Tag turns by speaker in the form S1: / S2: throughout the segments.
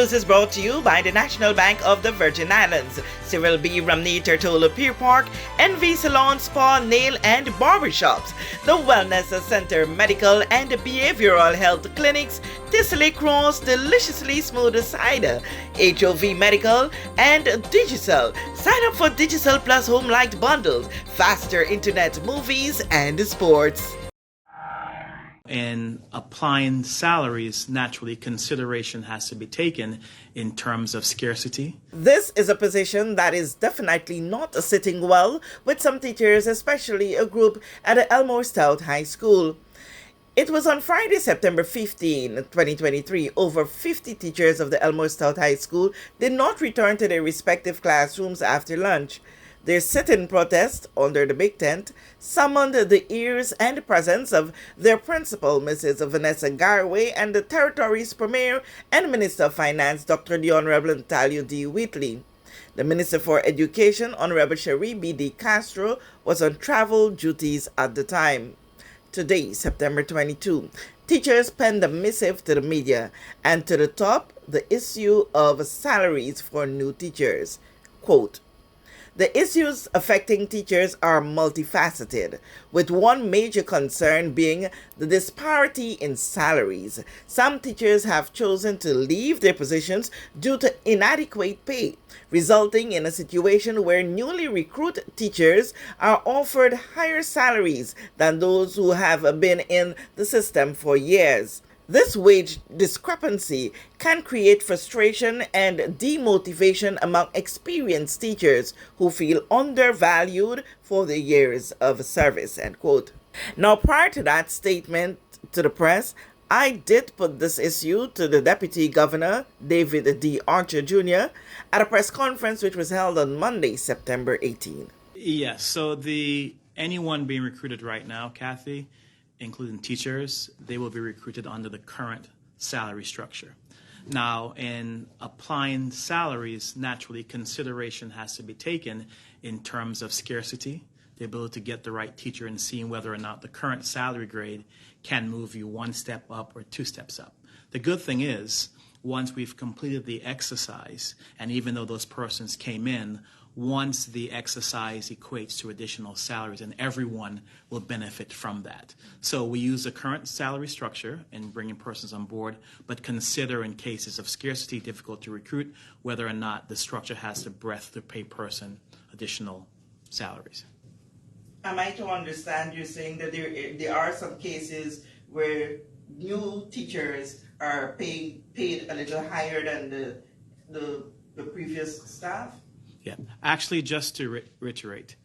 S1: News is brought to you by the National Bank of the Virgin Islands, Cyril B. Ramney Tertola Pier Park, NV Salon, Spa, Nail and Barbershops, the Wellness Center Medical and Behavioral Health Clinics, Tissot Cross Deliciously Smooth Cider, HOV Medical, and Digicel. Sign up for Digicel Plus Home Light Bundles, faster internet, movies, and sports.
S2: In applying salaries, naturally consideration has to be taken in terms of scarcity.
S1: This is a position that is definitely not sitting well with some teachers, especially a group at Elmore Stout High School. It was on Friday, September 15, 2023. Over 50 teachers of the Elmore Stout High School did not return to their respective classrooms after lunch. Their sit-in protest under the big tent summoned the ears and presence of their principal, Mrs. Vanessa Garway, and the territory's Premier and Minister of Finance, Dr. the Honorable Natalio D. Wheatley. The Minister for Education, Honorable Cherie B.D. Castro, was on travel duties at the time. Today, September 22, teachers penned a missive to the media, and to the top, the issue of salaries for new teachers. Quote, "The issues affecting teachers are multifaceted, with one major concern being the disparity in salaries. Some teachers have chosen to leave their positions due to inadequate pay, resulting in a situation where newly recruited teachers are offered higher salaries than those who have been in the system for years. This wage discrepancy can create frustration and demotivation among experienced teachers who feel undervalued for their years of service," end quote. Now, prior to that statement to the press, I did put this issue to the Deputy Governor, David D. Archer Jr., at a press conference which was held on Monday, September 18.
S2: Yes, so anyone being recruited right now, Kathy, including teachers, they will be recruited under the current salary structure. Now, in applying salaries, naturally consideration has to be taken in terms of scarcity, the ability to get the right teacher, and seeing whether or not the current salary grade can move you one step up or two steps up. The good thing is, once we've completed the exercise, and even though those persons came in, once the exercise equates to additional salaries, and everyone will benefit from that. So we use the current salary structure in bringing persons on board, but consider in cases of scarcity, difficult to recruit, whether or not the structure has the breadth to pay person additional salaries.
S1: Am I to understand you're saying that there are some cases where new teachers are paid a little higher than the previous staff?
S2: Yeah, actually, just to reiterate,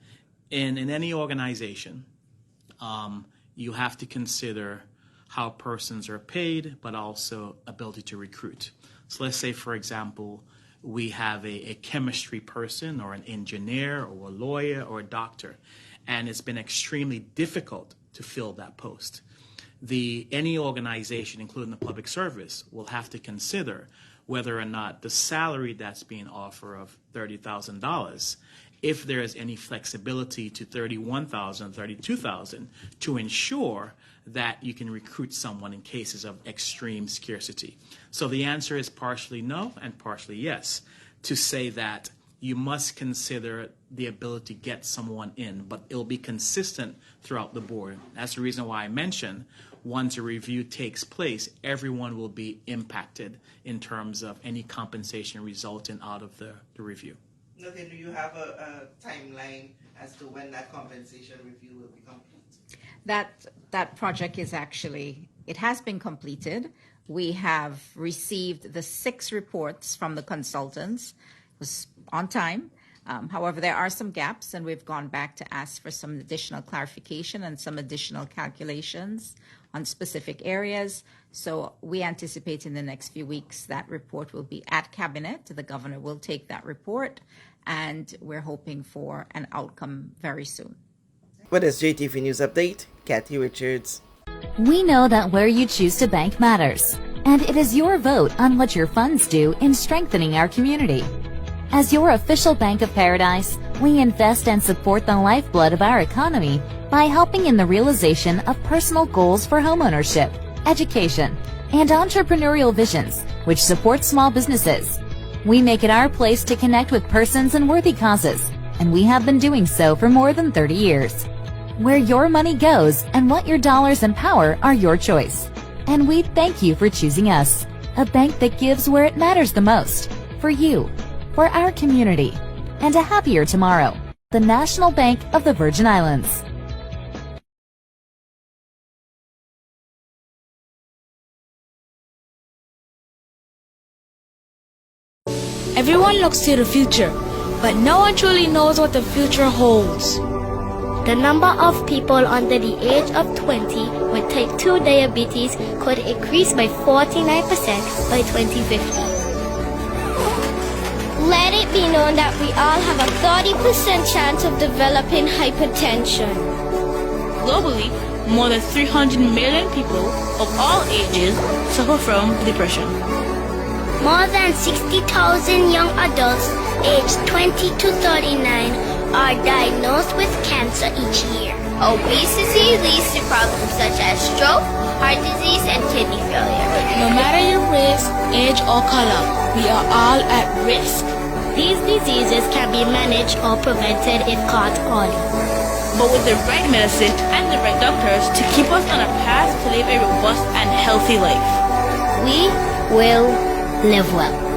S2: in any organization, you have to consider how persons are paid, but also ability to recruit. So let's say, for example, we have a chemistry person or an engineer or a lawyer or a doctor, and it's been extremely difficult to fill that post. Any organization, including the public service, will have to consider whether or not the salary that's being offered of $30,000, if there is any flexibility to $31,000, $32,000, to ensure that you can recruit someone in cases of extreme scarcity. So the answer is partially no and partially yes, to say that you must consider the ability to get someone in, but it'll be consistent throughout the board. That's the reason why I mentioned once a review takes place, everyone will be impacted in terms of any compensation resulting out of the review.
S1: Nothing, do you have a timeline as to when that compensation review will be complete?
S3: That project is actually, it has been completed. We have received the 6 reports from the consultants. It was on time. However, there are some gaps, and we've gone back to ask for some additional clarification and some additional calculations on specific areas. So we anticipate in the next few weeks that report will be at Cabinet. The governor will take that report, and we're hoping for an outcome very soon.
S1: With this JTV News Update, Kathy Richards.
S4: We know that where you choose to bank matters, and it is your vote on what your funds do in strengthening our community. As your official Bank of Paradise, we invest and support the lifeblood of our economy by helping in the realization of personal goals for homeownership, education, and entrepreneurial visions, which support small businesses. We make it our place to connect with persons and worthy causes, and we have been doing so for more than 30 years. Where your money goes and what your dollars empower are your choice. And we thank you for choosing us, a bank that gives where it matters the most, for you, for our community, and a happier tomorrow. The National Bank of the Virgin Islands.
S5: Everyone looks to the future, but no one truly knows what the future holds.
S6: The number of people under the age of 20 with type 2 diabetes could increase by 49% by 2050. Let it be known that we all have a 30% chance of developing hypertension.
S5: Globally, more than 300 million people of all ages suffer from depression.
S6: More than 60,000 young adults aged 20 to 39 are diagnosed with cancer each year. Obesity leads to problems such as stroke, heart disease, and kidney failure.
S5: No matter your race, age, or color, we are all at risk.
S6: These diseases can be managed or prevented if caught early.
S5: But with the right medicine and the right doctors to keep us on a path to live a robust and healthy life,
S6: We will live well.